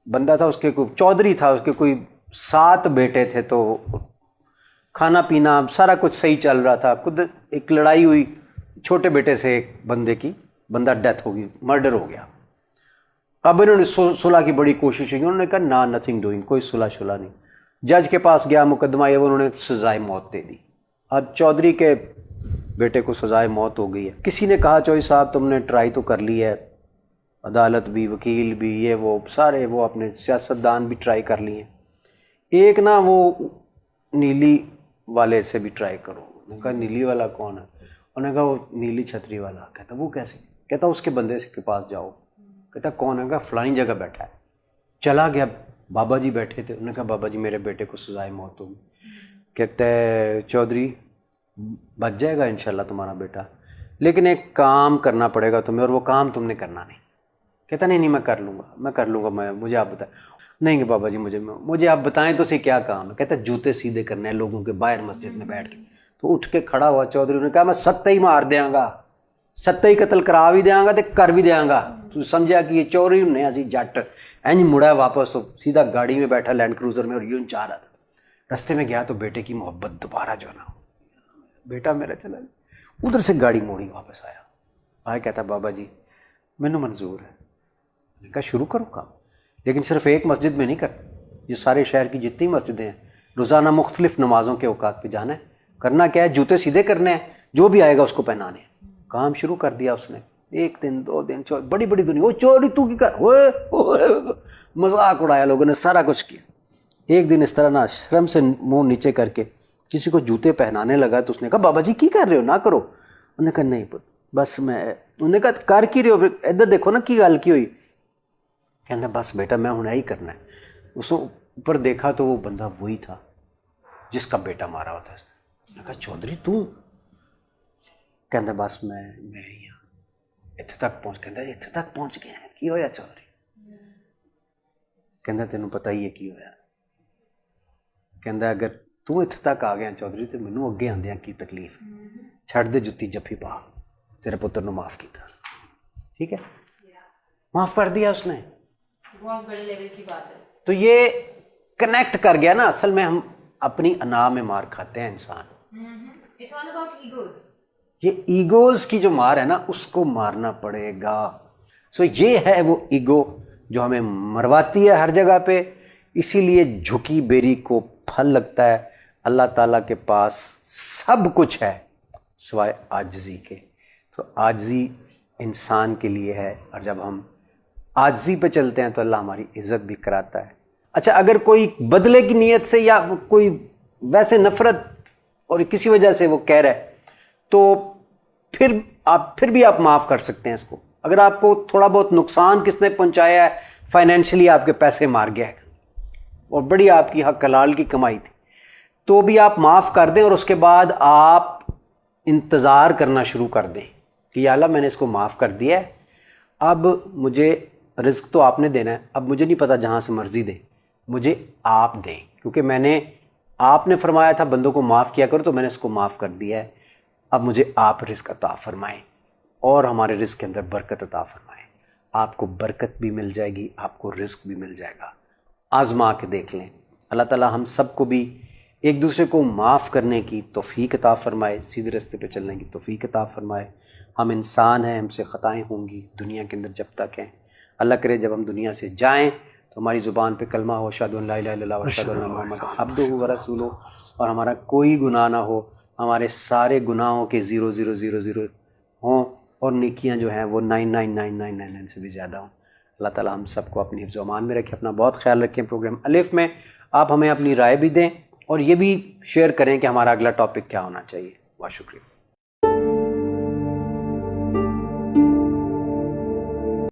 बंदा था, उसके कोई चौधरी था, उसके कोई 7 बेटे थे, तो खाना पीना सारा कुछ सही चल रहा था। खुद एक लड़ाई हुई छोटे बेटे से एक बंदे की, बंदा डेथ हो गई, मर्डर हो गया। अब इन्होंने सुलह की बड़ी कोशिश की, उन्होंने कहा ना, नथिंग डूइंग, कोई सुलह शुलह नहीं। जज के पास गया, मुकदमा ये, उन्होंने सजाए मौत दे दी। अब चौधरी के बेटे को सजाए मौत हो गई है। किसी ने कहा चौधरी साहब तुमने ट्राई तो कर ली है, अदालत भी, वकील भी, ये वो सारे, वो अपने सियासतदान भी ट्राई कर लिए, एक ना वो नीली वाले से भी ट्राई करो। उन्होंने कहा नीली वाला कौन है? उन्होंने कहा वो नीली छतरी वाला। कहता वो कैसे? कहता उसके बंदे से के पास जाओ। कहता कौन है? कहा फलानी जगह बैठा है। चला गया, बाबा जी बैठे थे। उन्होंने कहा बाबा जी मेरे बेटे को सजाए मौत होगी। कहते चौधरी बच जाएगा इंशाल्लाह तुम्हारा बेटा, लेकिन एक काम करना पड़ेगा तुम्हें, और वो काम तुमने करना नहीं। कहता नहीं मैं कर लूँगा, मुझे आप बताएं। नहीं कि बाबा जी मुझे आप बताएं तो सही क्या काम है। कहता जूते सीधे करने हैं लोगों के बाहर मस्जिद में बैठ के। तो उठ के खड़ा हुआ चौधरी ने कहा मैं सत्ते ही मार देंगा, सत्ते ही कत्ल करा भी देंगा तो कर भी देंगा। तू समझा कि ये चोरी ने असी जट। इंज मुड़ा वापस, तो सीधा गाड़ी में बैठा लैंड क्रूजर में, और यूं चाह रहा था। रास्ते में गया तो बेटे की मोहब्बत दोबारा जो ना, बेटा मेरा चला गया। उधर से गाड़ी मोड़ी वापस आया कहता बाबा जी मैनू मंजूर है। मैंने कहा शुरू करो काम, लेकिन सिर्फ एक मस्जिद में नहीं कर, ये सारे शहर की जितनी मस्जिदें हैं रोज़ाना मुख्तलिफ नमाजों के औकात पे जाना है। करना क्या है? जूते सीधे करने हैं, जो भी आएगा उसको पहनाने हैं। काम शुरू कर दिया उसने। 1 दिन 2 दिन बड़ी बड़ी दुनिया, वो चोरी तू की कर, मजाक उड़ाया लोगों ने, सारा कुछ किया। एक दिन इस तरह ना शर्म से मुंह नीचे करके किसी को जूते पहनाने लगा, तो उसने कहा बाबा जी की कर रहे हो, ना करो। उन्होंने कहा नहीं बस मैं। उन्होंने कहा कर की रहे हो? इधर देखो ना की गल की हुई। कहता बस बेटा मैं हुणे ही करना है। उसने ऊपर देखा तो वो बंदा वही था जिसका बेटा मारा हुआ था। उसने कहा चौधरी तू? कहता बस मैं ही हाँ, इत्थे तक पहुँच। कहता इत्थे तक पहुँच गए हैं, की होया चौधरी? कहता तेनू पता ही है की होया। कहता अगर तू इत्थे तक आ गया चौधरी तो मैनू अगे आंदियां की तकलीफ? छड़ दे जुत्ती जफ्फी पा, तेरे पुत्र ने माफ किया। ठीक है, माफ कर दिया उसने, बहुत बड़े लेवल की बात है। तो ये कनेक्ट कर गया ना। असल में हम अपनी अना में मार खाते हैं इंसान। It's all about egos. ये ईगोज की जो मार है ना, उसको मारना पड़ेगा। सो ये है वो ईगो जो हमें मरवाती है हर जगह पे। इसीलिए झुकी बेरी को फल लगता है। अल्लाह ताला के पास सब कुछ है सिवाय आजिज़ी के। तो आजिज़ी इंसान के लिए है, और जब हम आजिज़ी पे चलते हैं तो अल्लाह हमारी इज्जत भी कराता है। अच्छा, अगर कोई बदले की नीयत से या कोई वैसे नफरत और किसी वजह से वो कह रहा है, तो फिर भी आप माफ़ कर सकते हैं इसको। अगर आपको थोड़ा बहुत नुकसान किसने पहुंचाया है, फाइनेंशियली आपके पैसे मार गया है और बड़ी आपकी हक हलाल की कमाई थी, तो भी आप माफ़ कर दें, और उसके बाद आप इंतज़ार करना शुरू कर दें कि या अल्लाह मैंने इसको माफ़ कर दिया है, अब मुझे रिस्क तो आपने देना है, अब मुझे नहीं पता जहाँ से मर्ज़ी दे, मुझे आप दें, क्योंकि आपने फरमाया था बंदों को माफ़ किया करो, तो मैंने इसको माफ़ कर दिया है। अब मुझे आप रिस्क अता फरमाएं और हमारे रिस्क के अंदर बरकत अता फरमाएं। आपको बरकत भी मिल जाएगी, आपको रिस्क भी मिल जाएगा। आज़मा के देख लें। अल्लाह ताला हम सबको भी एक दूसरे को माफ़ करने की तौफ़ीक अता फरमाए, सीधे रास्ते पे चलने की तौफ़ीक अता फरमाए। हम इंसान हैं, हमसे ख़ताएँ होंगी दुनिया के अंदर जब तक हैं। अल्लाह करे जब हम दुनिया से जाएँ तो हमारी ज़ुबान पे कलमा हो अशहदु अन ला इलाहा इल्लल्लाह व अशहदु अन्ना मुहम्मदन अब्दुहु व रसूलुहु, और हमारा कोई गुनाह ना हो, हमारे सारे गुनाहों के 0,0,0,0 हों, और नेकियां जो हैं वो 99,9999 से भी ज़्यादा हों। अल्लाह ताला हम सबको अपनी हिफ्ज़ व अमान में रखें। अपना बहुत ख्याल रखें। प्रोग्राम अलिफ में आप हमें अपनी राय भी दें और ये भी शेयर करें कि हमारा अगला टॉपिक क्या होना चाहिए। बहुत शुक्रिया।